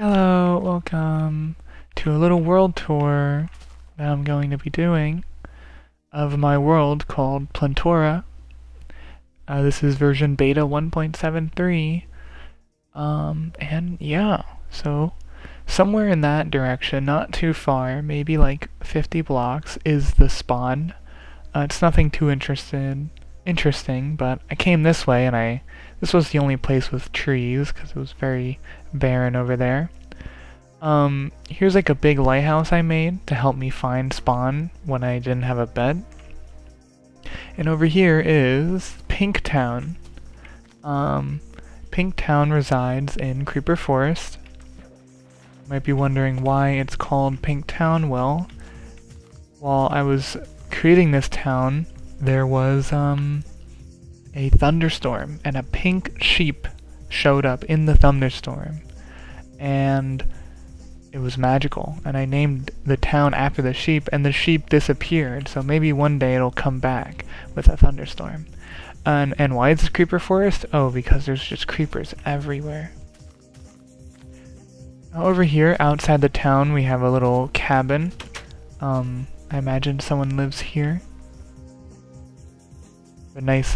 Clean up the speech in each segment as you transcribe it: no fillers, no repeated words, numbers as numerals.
Hello, welcome to a little world tour that I'm going to be doing of my world called Plantora. This is version beta 1.73, and yeah, so somewhere in that direction, not too far, maybe like 50 blocks, is the spawn. It's nothing too interesting, but I came this way and this was the only place with trees because it was very barren over there. Here's like a big lighthouse I made to help me find spawn when I didn't have a bed. And over here is Pink Town. Pink Town resides in Creeper Forest. You might be wondering why it's called Pink Town. Well, while I was creating this town, there was a thunderstorm, and a pink sheep showed up in the thunderstorm, and it was magical, and I named the town after the sheep, and the sheep disappeared, so maybe one day it'll come back with a thunderstorm. And why is this creeper forest? Oh, because there's just creepers everywhere. Now over here, outside the town, we have a little cabin. I imagine someone lives here. A nice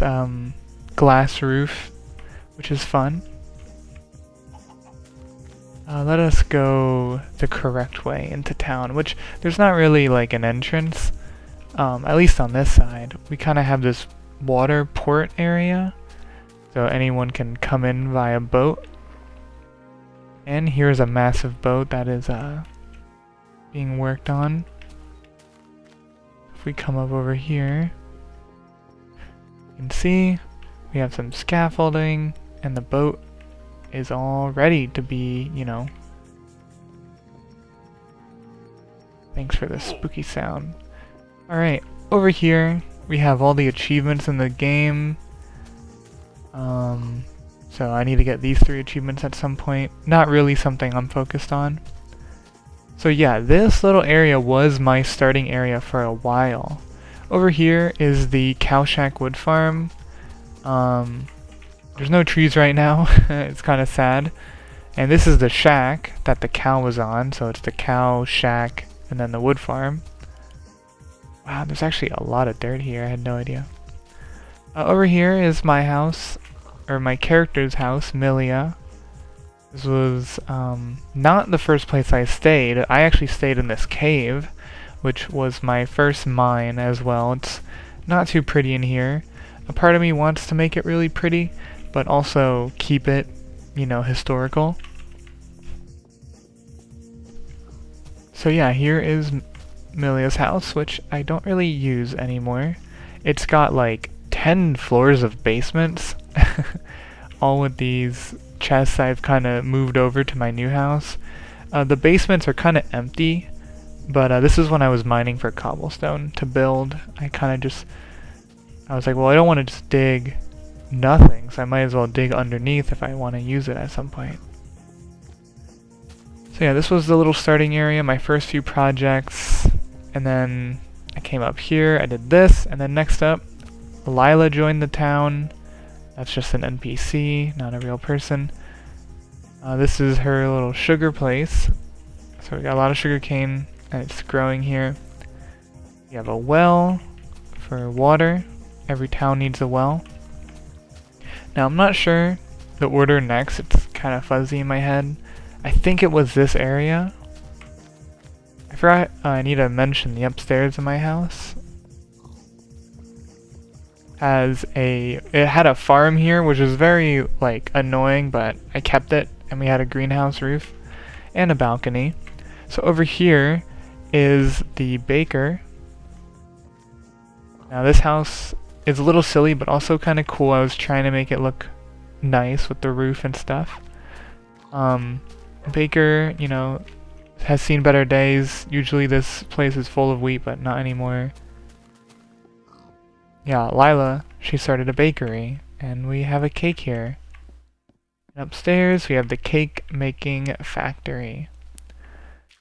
glass roof, which is fun. Let us go the correct way into town, which there's not really like an entrance, at least on this side. We kind of have this water port area, so anyone can come in via boat. And here's a massive boat that is being worked on. If we come up over here, you can see we have some scaffolding, and the boat is all ready to be, Thanks for the spooky sound. Alright, over here we have all the achievements in the game. So I need to get these 3 achievements at some point. Not really something I'm focused on. So yeah, this little area was my starting area for a while. Over here is the cow shack wood farm. There's no trees right now. It's kind of sad. And this is the shack that the cow was on, so it's the cow shack and then the wood farm. Wow, there's actually a lot of dirt here. I had no idea. Over here is my house, or my character's house, Milia. This was not the first place I stayed. I actually stayed in this cave, which was my first mine as well. It's not too pretty in here. A part of me wants to make it really pretty, but also keep it, historical. So yeah, here is Milia's house, which I don't really use anymore. It's got like 10 floors of basements, all with these chests I've kind of moved over to my new house. The basements are kind of empty, but this is when I was mining for cobblestone to build. I was like, well, I don't want to just dig nothing, so I might as well dig underneath if I want to use it at some point. So yeah, this was the little starting area, my first few projects, and then I came up here, I did this, and then next up, Lila joined the town. That's just an NPC, not a real person. This is her little sugar place. So we got a lot of sugar cane, and it's growing here. We have a well for water. Every town needs a well. Now I'm not sure the order next, it's kind of fuzzy in my head. I think it was this area. I forgot I need to mention the upstairs of my house. It had a farm here, which was very annoying, but I kept it, and we had a greenhouse roof and a balcony. So over here is the baker. Now this house is a little silly, but also kind of cool. I was trying to make it look nice with the roof and stuff. Baker, has seen better days. Usually this place is full of wheat, but not anymore. Yeah, Lila, she started a bakery, and we have a cake here. And upstairs, we have the cake making factory.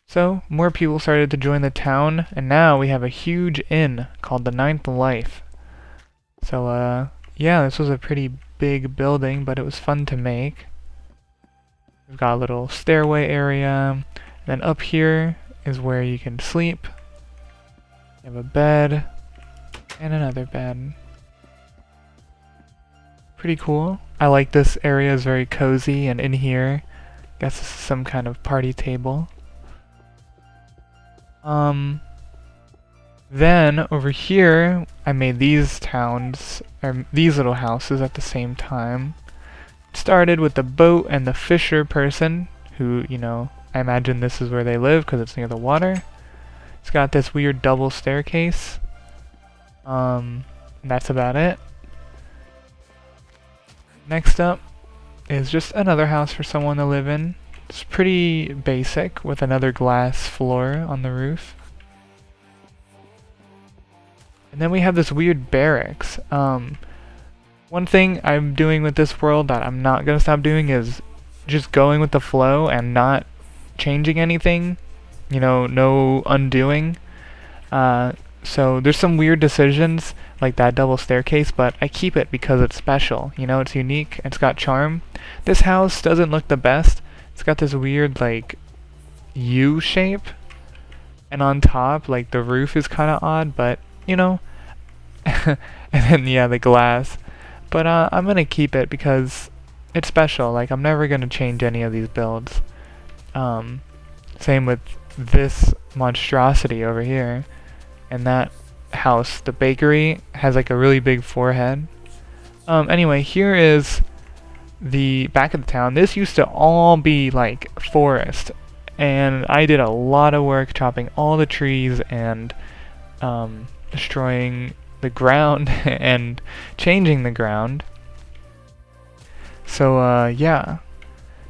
So, more people started to join the town, and now we have a huge inn called the Ninth Life. So, yeah, this was a pretty big building, but it was fun to make. We've got a little stairway area. And then up here is where you can sleep. You have a bed and another bed. Pretty cool. I like this area, is very cozy, and in here, I guess this is some kind of party table. Then over here, I made these towns, or these little houses at the same time. Started with the boat and the fisher person, who, you know, I imagine this is where they live because it's near the water. It's got this weird double staircase. That's about it. Next up is just another house for someone to live in. It's pretty basic with another glass floor on the roof. And then we have this weird barracks. One thing I'm doing with this world that I'm not gonna stop doing is just going with the flow and not changing anything. You know, no undoing. So there's some weird decisions like that double staircase, but I keep it because it's special. You know, it's unique. It's got charm. This house doesn't look the best. It's got this weird like U shape, and on top like the roof is kind of odd, but you know. And then yeah, the glass. But I'm gonna keep it because it's special. Like I'm never gonna change any of these builds. Same with this monstrosity over here. And that house, the bakery, has like a really big forehead. Anyway, here is the back of the town. This used to all be like forest, and I did a lot of work chopping all the trees and destroying the ground and changing the ground. So yeah,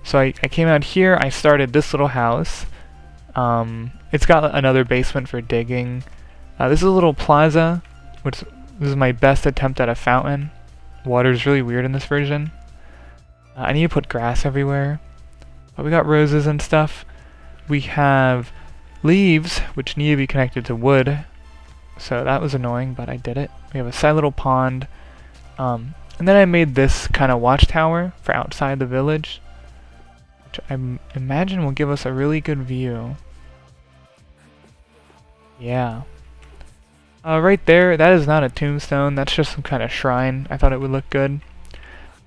so I came out here. I started this little house. It's got another basement for digging. This is a little plaza, this is my best attempt at a fountain. Water's really weird in this version. I need to put grass everywhere. But we got roses and stuff. We have leaves, which need to be connected to wood. So that was annoying, but I did it. We have a side little pond. And then I made this kind of watchtower for outside the village, which I imagine will give us a really good view. Yeah. Right there, that is not a tombstone, that's just some kind of shrine. I thought it would look good.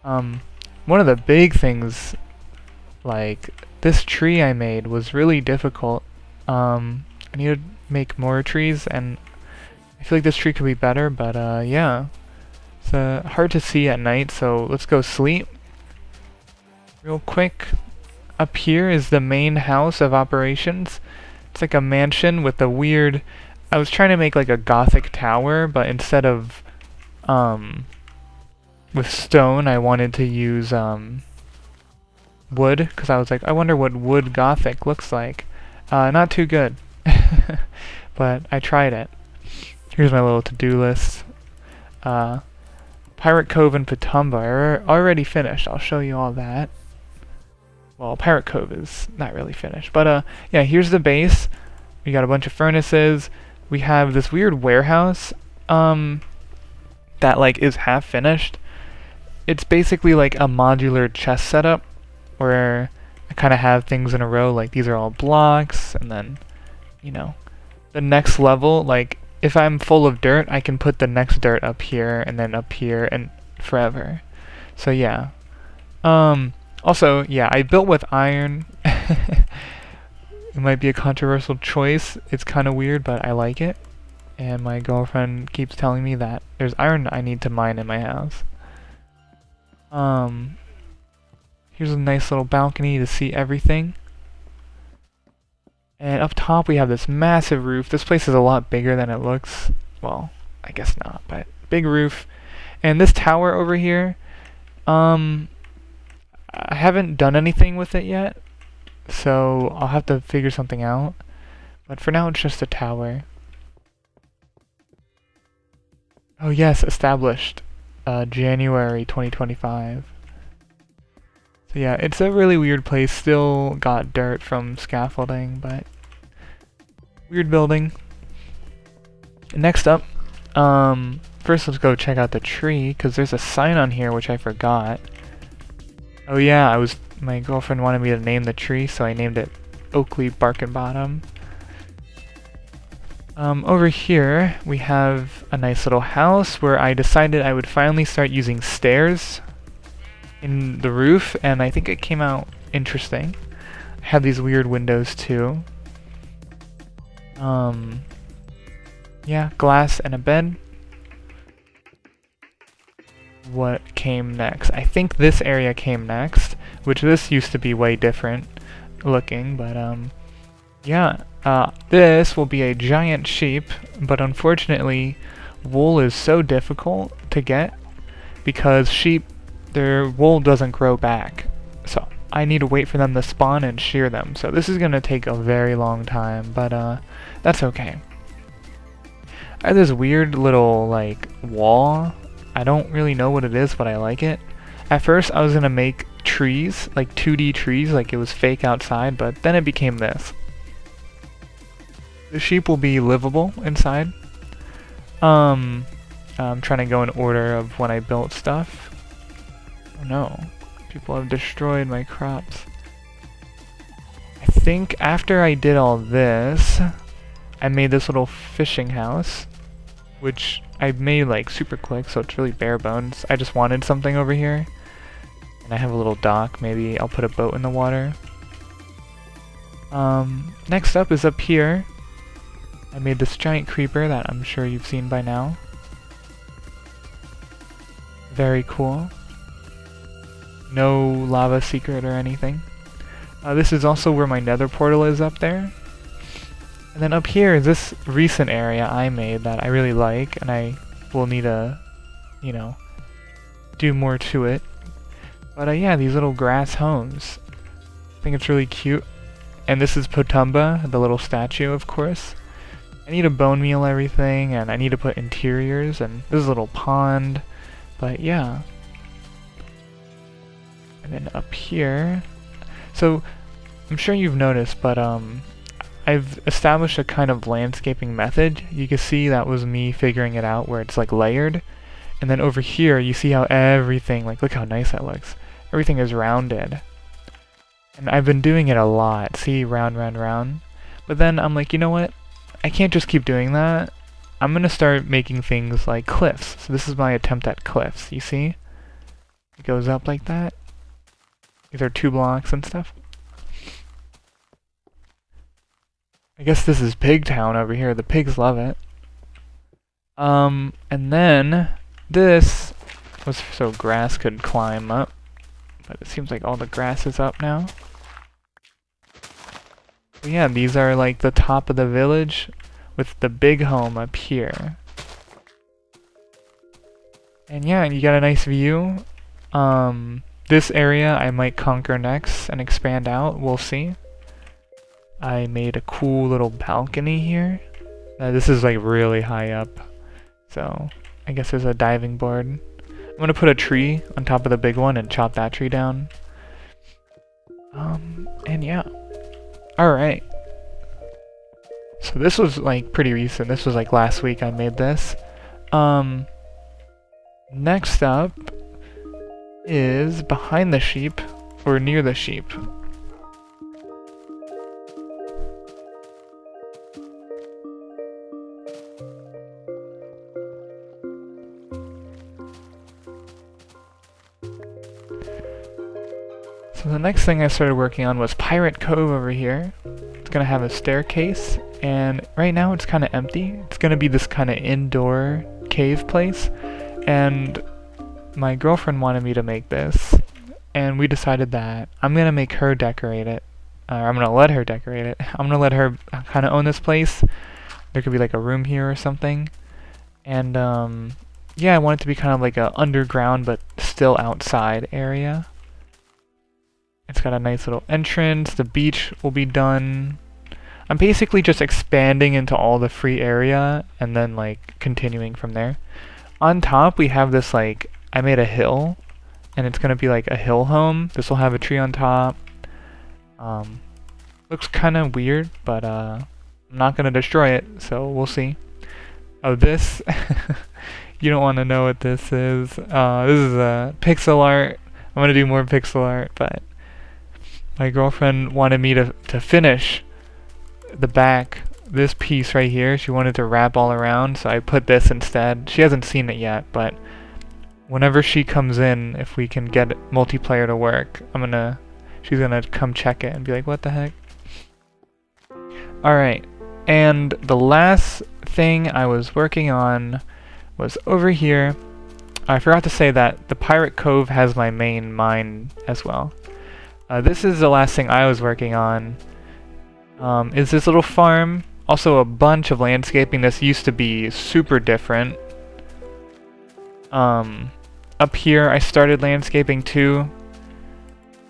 One of the big things, like, this tree I made was really difficult. I need to make more trees, and I feel like this tree could be better, but yeah. It's hard to see at night, so let's go sleep. Real quick, up here is the main house of operations. It's like a mansion with a weird... I was trying to make like a gothic tower, but instead of with stone, I wanted to use wood, because I was like, I wonder what wood gothic looks like. Not too good, but I tried it. Here's my little to-do list. Pirate Cove and Patumba are already finished. I'll show you all that. Well, Pirate Cove is not really finished, but yeah, here's the base. We got a bunch of furnaces. We have this weird warehouse that like is half finished. It's basically like a modular chest setup where I kind of have things in a row, like these are all blocks, and then, you know, the next level, like if I'm full of dirt, I can put the next dirt up here and then up here and forever. So yeah. Also, yeah, I built with iron. It might be a controversial choice. It's kind of weird, but I like it. And my girlfriend keeps telling me that there's iron I need to mine in my house. Here's a nice little balcony to see everything. And up top we have this massive roof. This place is a lot bigger than it looks. Well, I guess not, but big roof. And this tower over here, I haven't done anything with it yet, so I'll have to figure something out. But for now, it's just a tower. Oh yes, established January 2025. So yeah, it's a really weird place. Still got dirt from scaffolding, but weird building. Next up, first let's go check out the tree, because there's a sign on here which I forgot. Oh yeah, I was my girlfriend wanted me to name the tree, so I named it Oakley Barkin Bottom. Over here, we have a nice little house where I decided I would finally start using stairs in the roof, and I think it came out interesting. I have these weird windows too. Yeah, glass and a bed. What came next? I think this area came next, which this used to be way different looking, but yeah. This will be a giant sheep, but unfortunately wool is so difficult to get because sheep, their wool doesn't grow back. So I need to wait for them to spawn and shear them. So this is gonna take a very long time, but that's okay. I have this weird little like wall. I don't really know what it is, but I like it. At first I was gonna make trees, like 2D trees, like it was fake outside, but then it became this. The sheep will be livable inside. I'm trying to go in order of when I built stuff. Oh no, people have destroyed my crops. I think after I did all this, I made this little fishing house, which I made like super quick, so it's really bare bones. I just wanted something over here. And I have a little dock, maybe I'll put a boat in the water. Next up is up here. I made this giant creeper that I'm sure you've seen by now. Very cool. No lava secret or anything. This is also where my nether portal is up there. And then up here is this recent area I made that I really like, and I will need to, you know, do more to it. But yeah, these little grass homes. I think it's really cute. And this is Potumba, the little statue, of course. I need to bone meal everything, and I need to put interiors, and this is a little pond, but yeah. And then up here, so I'm sure you've noticed, but I've established a kind of landscaping method. You can see that was me figuring it out where it's like layered, and then over here you see how everything, like look how nice that looks. Everything is rounded. And I've been doing it a lot, see, round, round, round. But then I'm like, you know what? I can't just keep doing that. I'm gonna start making things like cliffs. So this is my attempt at cliffs, you see? It goes up like that. These are 2 blocks and stuff. I guess this is Pig Town over here. The pigs love it. And then this was so grass could climb up. But it seems like all the grass is up now. But yeah, these are like the top of the village with the big home up here. And yeah, you got a nice view. This area I might conquer next and expand out, we'll see. I made a cool little balcony here. This is like really high up, so I guess there's a diving board. I'm gonna put a tree on top of the big one and chop that tree down. And yeah. Alright. So this was like pretty recent. This was like last week I made this. Next up is behind the sheep, or near the sheep. So the next thing I started working on was Pirate Cove over here. It's gonna have a staircase, and right now it's kind of empty. It's gonna be this kind of indoor cave place, and my girlfriend wanted me to make this, and we decided that I'm gonna make her decorate it, or I'm gonna let her decorate it. I'm gonna let her kind of own this place. There could be like a room here or something, and yeah, I want it to be kind of like a underground but still outside area. It's got a nice little entrance. The beach will be done. I'm basically just expanding into all the free area and then like continuing from there. On top we have this like, I made a hill, and it's gonna be like a hill home. This will have a tree on top. Looks kind of weird, but I'm not gonna destroy it, so we'll see. Oh, this you don't want to know what this is. This is pixel art. I'm gonna do more pixel art, but my girlfriend wanted me to finish the back, this piece right here. She wanted to wrap all around, so I put this instead. She hasn't seen it yet, but whenever she comes in, if we can get multiplayer to work, she's gonna come check it and be like, what the heck? Alright, and the last thing I was working on was over here. I forgot to say that the Pirate Cove has my main mine as well. This is the last thing I was working on. Is this little farm. Also a bunch of landscaping. This used to be super different. Up here I started landscaping too.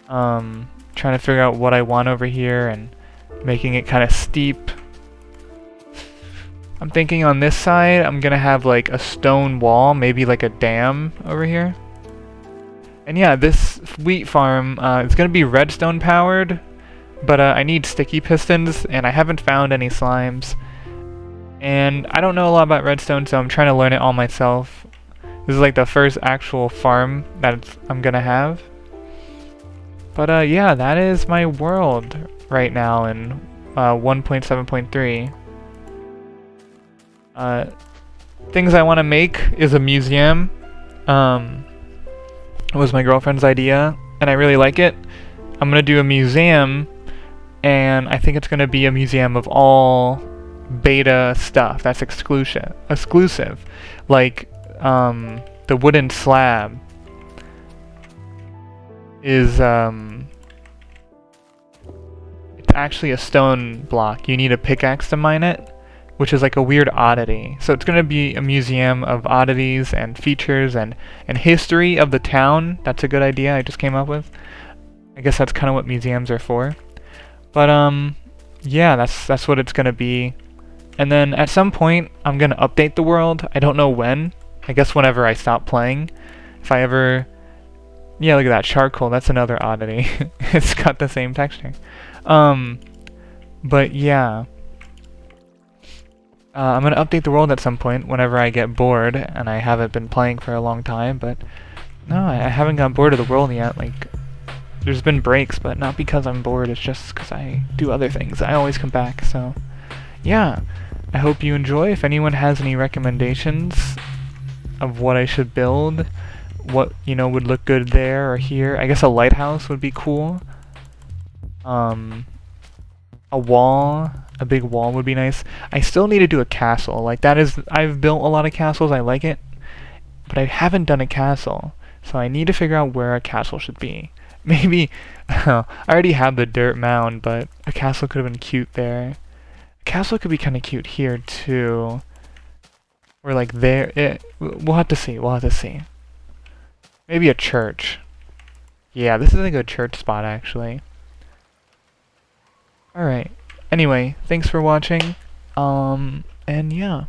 Trying to figure out what I want over here and making it kind of steep. I'm thinking on this side I'm gonna have like a stone wall, maybe like a dam over here. And yeah, this wheat farm is gonna be redstone powered, but I need sticky pistons and I haven't found any slimes. And I don't know a lot about redstone, so I'm trying to learn it all myself. This is like the first actual farm that I'm gonna have. But yeah, that is my world right now in 1.7.3. Things I want to make is a museum. It was my girlfriend's idea, and I really like it. I'm gonna do a museum, and I think it's gonna be a museum of all beta stuff that's exclusive. Like the wooden slab is it's actually a stone block. You need a pickaxe to mine it, which is like a weird oddity. So it's going to be a museum of oddities and features and history of the town. That's a good idea I just came up with. I guess that's kind of what museums are for. But yeah, that's what it's going to be. And then at some point I'm going to update the world. I don't know when. I guess whenever I stop playing. If I ever... Yeah, look at that charcoal. That's another oddity. It's got the same texture. But yeah. I'm gonna update the world at some point whenever I get bored, and I haven't been playing for a long time, but no, I haven't got bored of the world yet. Like, there's been breaks, but not because I'm bored, it's just because I do other things. I always come back, so yeah. I hope you enjoy. If anyone has any recommendations of what I should build, what, you know, would look good there or here. I guess a lighthouse would be cool. A wall, a big wall would be nice. I still need to do a castle. Like, that is, I've built a lot of castles, I like it, but I haven't done a castle. So I need to figure out where a castle should be. Maybe, I already have the dirt mound, but a castle could have been cute there. A castle could be kind of cute here too. Or like there, we'll have to see, we'll have to see. Maybe a church. Yeah, this is a good church spot actually. Alright. Anyway, thanks for watching. And yeah.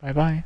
Bye bye.